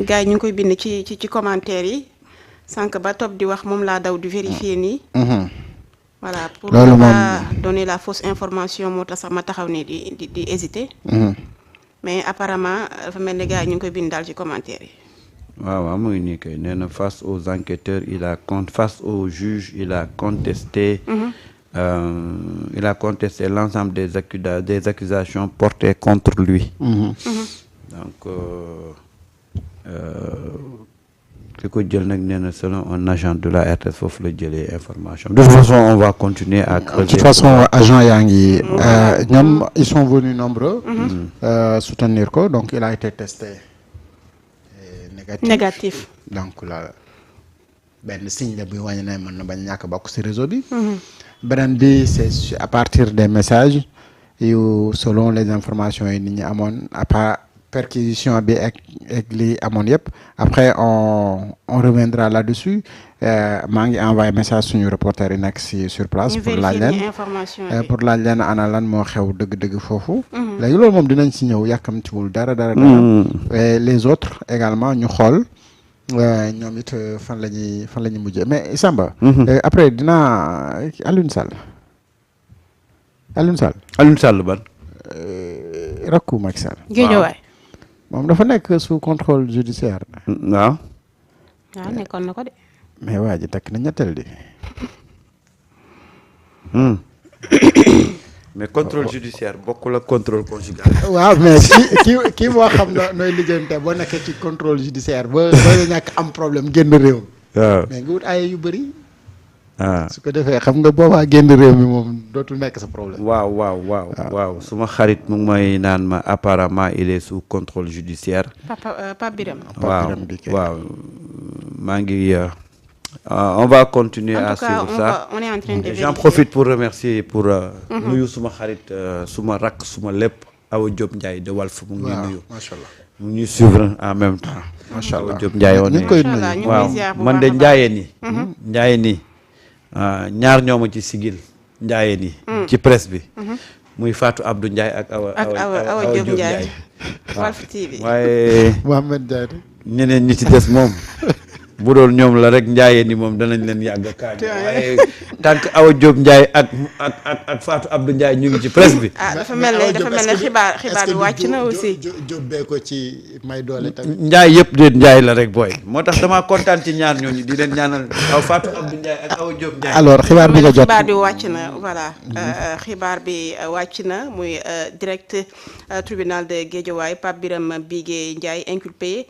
gars yi ñu ngi koy bind ci commentaire yi sànq ba topp di wax moom laa daw di vérifier nii. voilà pour ne pas donner la fausse information moo tax sax ma taxaw nii di hésiter. mais apparemment dafa mel ni gars yi ñu ngi koy bind daal ci commentaire yi. waaw mu ngi nii kay nee na face aux enquêteurs face au juge il a contesté. Il a contesté l'ensemble des accusations portées contre lui. Donc ki ko jël nag nee na selon un agent de la RTS foofu la jëlee information. De toute façon on va continuer à creuser. De toute façon agent yaa ngi ñoom ils sont venus nombreux. Soutenir ko donc il a été testé. Négatif. donc la benn signe la buy wàññi ne mën na bañ ñàkk bokk ci réseau bi. beneen bi c'est à partir des messages yu selon les informations yi nit ñi amoon à part perquisition bi ak li amoon yëpp après on reviendra là-dessus maa ngi envoyé message suñu reporter yi nekk sur place pour laaj leen ana lan moo xew dëgg-dëgg foofu léegi loolu moom dinañ ci ñëw yàkkamtiwul dara les autres également ñu xool ñoom it fan la ñuy mujjee mais Samba. après dinaa Alioune Sall ban. rakku Macky Sall. Guédiawaye. moom dafa nekk sous contrôle judiciaire. waaw. waaw nekkoon na ko de. mais waa ji takk na ñetteel di. mais contrôle judiciaire bokkul ak contrôle conjugal. waaw mais kii moo xam na nooy lijjante boo nekkee ci contrôle judiciaire ba ñàkk am problème génn réew. waaw mais nga wut ay yu bëri. su ko defee xam nga boobaa génn réew mi moom dootul nekk sa problème. waaw suma xarit mu ngi may naan ma apparemment il est sous contrôle judiciaire. Pape Birame. waaw maa ngi. On va continuer à suivre ça. On est en train de J'en profite pour remercier pour nuyu suma xarit suma rakk suma lépp Awa Diop Ndiaye de Walf mu ngi nuyu. macha allah mu ngi suivre en même temps. macha allah Awa Diop Ndiaye woon waaw man de Ndiayeen yi. Ndiayeen yi ñaar ñooma ci sigil Ndiayeen yi. ci presse bi. muy Fatou Abdou Ndiaye ak Awa Diop Ndiaye. Walf TV. waaye Mohamed Ndiaye. ñeneen ñi ci des moom. bu doon ñoom la rek Ndiaye ni moom danañ leen yàgg kaay waaye tant que Awa Diop Ndiaye ak Fatou Abdou Ndiaye ñu ngi ci presse bi. dafa mel ne xibaar bi wàcc na aussi. Diop bee ko ci may doole tamit. Ndiaye yëpp de Ndiaye la rek booy moo tax damaa kontaan ci ñaar ñooñu di leen ñaanal Fatou Abdou Ndiaye ak Awa Diop Ndiaye. alors xibaar bi nga jot xibaar bi wàcc na voilà xibaar bi wàcc na muy direct tribunal de Guédiawaye Pape Birame Bigué Ndiaye inculpé.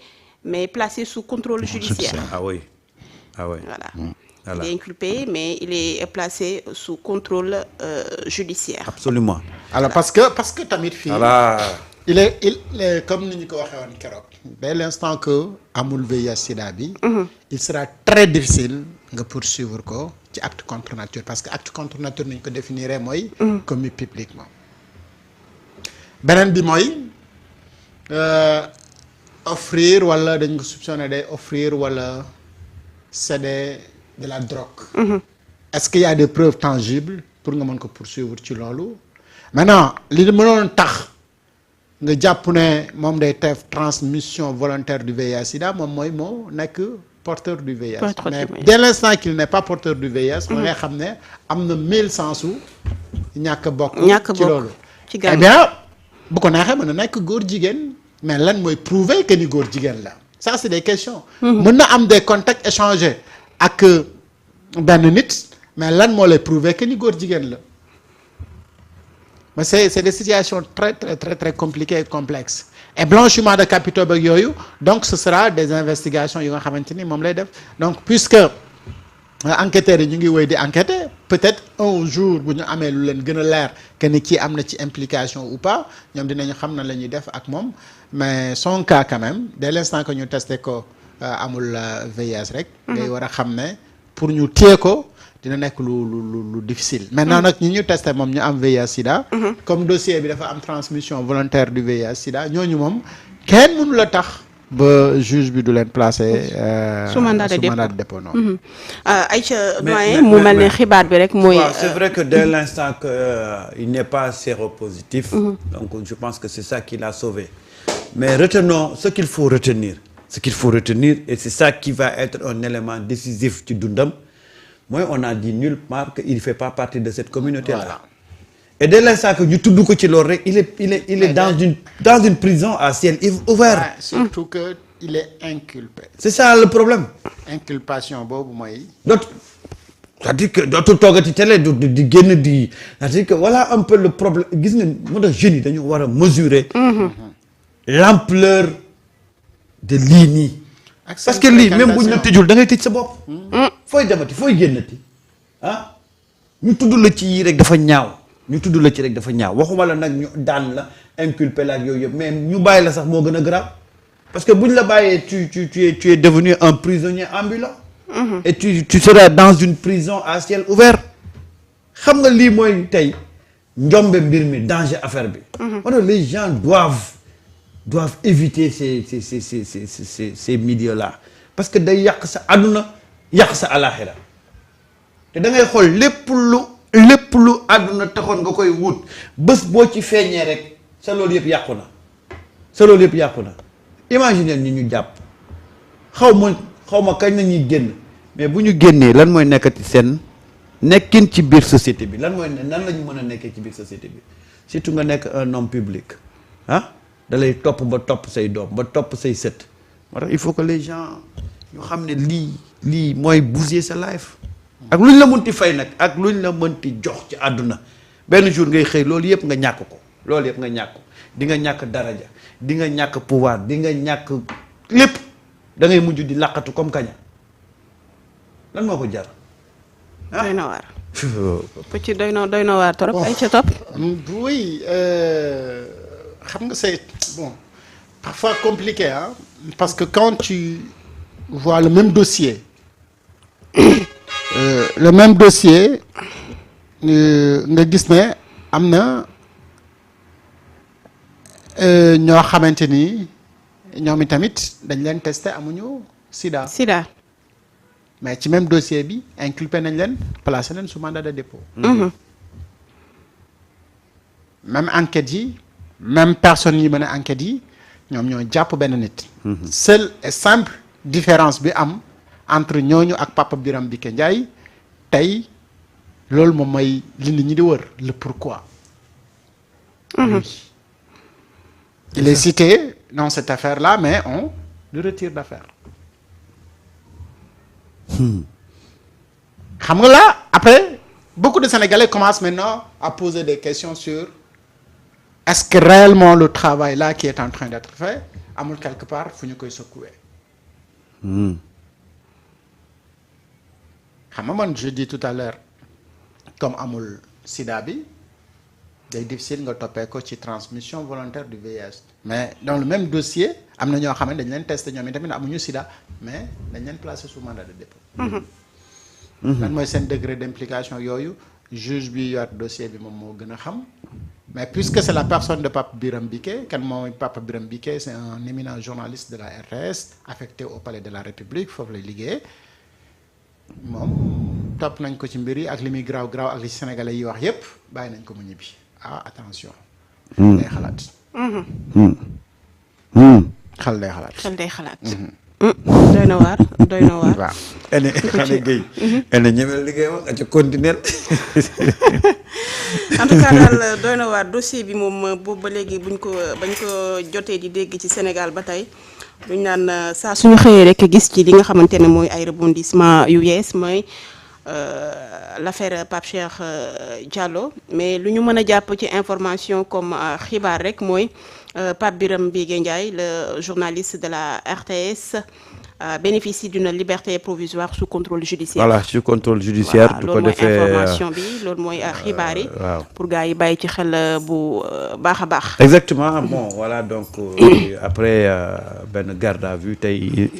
mais placé sous contrôle judiciaire. Ah oui. Voilà. Il est inculpé, mais il est placé sous contrôle judiciaire. Absolument. Alors parce que tamit fii. Voilà. il est comme ni ñu ko waxee woon keroog. dès l'instant que amul VIH/SIDA bi. il sera très difficile nga poursuivre ko ci acte contre nature parce que acte contre nature ni ñu ko définiree mooy. commis publiquement. beneen bi mooy. offrir wala dañ ko soupçonné day offrir wala céder de la drogue. Est-ce qu'il y a des preuves tangibles pour nga mën ko poursuivre ci loolu. maintenant li mënoon tax nga jàpp ne moom day def transmission volontaire du VIH/SIDA moom mooy moo nekk porteur du VIH. mais dès l'instant qu'il n'est pas porteur du VIH. da ngay xam ne am na 1000 chances ñàkk bokk. ci loolu ci eh bien bu ko neexee mën na nekk góor jigéen. mais lan mooy prouver que ni góor jigéen la ça c'est des questions. mën na am des contacts échangés ak benn nit mais lan moo lay prouver que ni góor jigéen la mais c'est des situations très très très très compliquées et complexes et blanchiment de capitaux beeg yooyu donc ce sera des investigations yu nga xamante ni moom lay def donc puisque enquêteurs yi ñu ngi wéy di enquêter peut-être un jour bu ñu amee lu leen gën a leer que ni kii am na ci implication ou pas ñoom dinañu xam na la ñuy def ak moom mais son cas quand même dès l'instant que ñu testé ko amul VIH rek. ngay war a xam ne pour ñu téye ko dina nekk lu difficile. maintenant nag ñi ñu testé moom ñu am VIH/SIDA. comme dossier bi dafa am transmission volontaire du VIH/SIDA ñooñu moom kenn mënu la tax. ba juge bi du leen placé. sous mandat de dépôt non. Aïcha doyen mu mel ne xibaar bi rek mooy. c'est vrai que dès l'instant que il n'est pas séropositif. donc je pense que c'est ça qui l'a sauvé. mais retenons ce qu'il faut retenir ce qu'il faut retenir et c'est ça qui va être un élément décisif ci dundam mooy on a dit nulle part qu'il fait pas partie de cette communauté là. Voilà. Et dès l'instant que ñu tudd ko ci loolu rek il est dans une prison à ciel ouvert. Ouais, surtout que il est inculpé. C'est ça le problème. Inculpation boobu mooy. C'est-à-dire que dootul toogati télé di génn di c'est-à-dire que voilà un peu le problème gis nga moo tax jeunes yi dañu war a mesurer l'ampleur de lii nii parce que lii même bu ñu la tëjul da ngay tëj sa bopp fooy demati fooy génnati ah ñu tudd la ci yii rek dafa ñaaw ñu tudd la ci rek dafa ñaaw waxuma la nag ñu daan la inculpé la ak yooyu yëpp mais ñu bàyyi la sax moo gën a grave parce que bu ñu la bàyyee tu es devenu un prisonnier ambulant et tu seras dans une prison à ciel ouvert xam nga lii mooy tey njombe mbir mi danger affaire bi wala les gens doivent éviter ces milieux là parce que day yàq sa àdduna yàq sa alaxira te da ngay xool lépp lu àdduna taxoon nga koy wut bés boo ci feeñee rek sa loolu yëpp yàqu na imaginer ni ñu jàpp xaw ma kañ na ñuy génn mais bu ñu génnee lan mooy nekkati seen nekkin ci biir société bi nan la ñu mën a nekkee ci biir société bi surtout nga nekk un homme public ah da lay topp ba topp say doom ba topp say sët moo tax il faut que les gens ñu xam ne lii mooy bousiller sa life ak luñ la mënti fay nag ak luñ la mënti jox ci àdduna benn jour ngay xëy loolu yëpp nga ñàkk ko di nga ñàkk daraja di nga ñàkk pouvoir di nga ñàkk lépp da ngay mujj di laqatu comme kaña lan moo ko jar. doy na waar. petit doy na waar trop. ay ca topp. Oui, xam nga c'est bon parfois compliqué hein parce que quand tu vois le même dossier nga gis ne am na ñoo xamante ni ñoom itamit dañ leen testé amuñu sida. mais ci même dossier bi inculpé nañ leen placé leen sous mandat de dépôt. même enquête yi même personne yi mën a enquête yi ñoom ñoo jàpp benn nit. seule et simple différence bi am entre ñooñu ak Papa Biram Mbické Ndiaye tey loolu moom mooy li nit ñi di wër le pourquoi. Il est cité dans cette affaire-là mais on le retire d'affaire. xam nga là après beaucoup de Sénégalais commencent maintenant à poser des questions sur est-ce que réellement le travail là qui est en train d'être fait amul quelque part fu ñu koy secouer. xam nga man je dis tout à l'heure comme amul sida bi day difficile nga toppee ko ci transmission volontaire du VIH. mais dans le même dossier am na ñoo xam ne dañ leen testé ñoom itamit amuñu sida mais dañ leen placé sous mandat de dépôt. lan mooy seen degré d'implication yooyu juge bi yor dossier bi moom moo gën a xam mais puisque c'est la personne de Papa Biram Mbické kan mooy Papa Biram Mbické c'est un éminent journaliste de la RTS affecté au Palais de la République foofu lay liggéey moom topp nañ ko ci mbir yi ak li muy graw ak li Sénégalais yi wax yépp bàyyi nañ ko mu ñibbi attention. day xalaat. xel day xalaat. doy na waar. waaw. xane Guèye. ene ñemel liggéey wax nga ca continuer. en tout cas daal doy na waar dossier bi moom boobu ba léegi bañ ko jotee di dégg ci Sénégal ba tey duñ naan saa suñu xëyee rek gis ci li nga xamante ne mooy ay rebondissement yu yees mooy l'affaire Pape Cheikh Diallo mais lu ñu mën a jàpp ci information comme xibaar rek mooy Pape Biram Mbické Ndiaye le journaliste de la RTS bénéficie d'une liberté provisoire sous contrôle judiciaire. Voilà, sous contrôle judiciaire. loolu mooy information bi loolu mooy xibaar yi. pour gars yi bàyyi ci xel bu baax a baax. Exactement bon voilà donc après benn garde à vue tey.